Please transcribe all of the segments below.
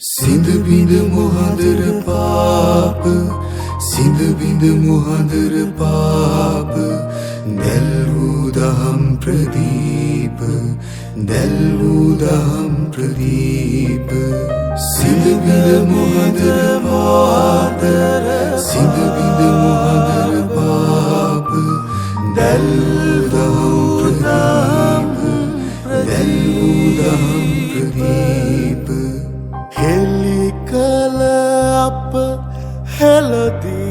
සිඳ බිඳ මොහඳර පාප සිඳ බිඳ මොහඳර පාප දැල් වූ දහම් ප්‍රදීප දැල් වූ දහම් ප්‍රදීප සිඳ බිඳ මොහඳර පාප සිඳ බිඳ මොහඳර පාප දැල් වූ දහම් ප්‍රදීප දැල් වූ දහම් ප්‍රදීප හෙලි කල අප හෙළදීප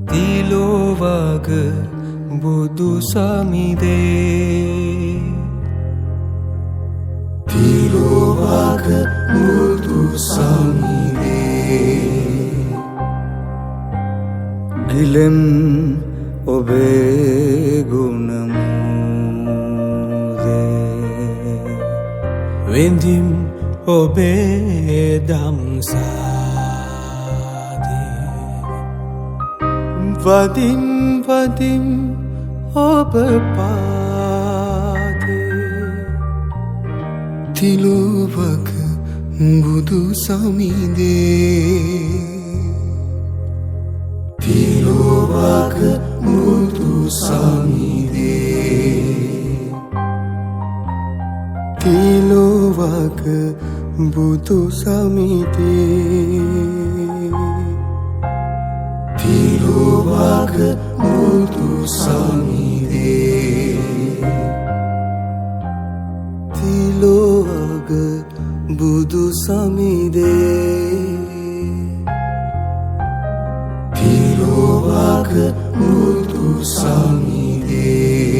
තිලෝවග බුදු සමිදේ තිලෝවග බුදු සමිදේ ගිලෙම් ඔබේ ගුණ වෙන්දිම් ඔබේ දම්සාදේ වදින් වදින් ඔබ පාදේ තිලෝවක බුදු සමිදේ තිලෝවක බුදු සමිදේ තිලෝවක බුදු සමිදේ තිලෝවක බුදු සමිදේ තිලෝවක බුදු සමිදේ තිලෝවක බුදු සමිදේ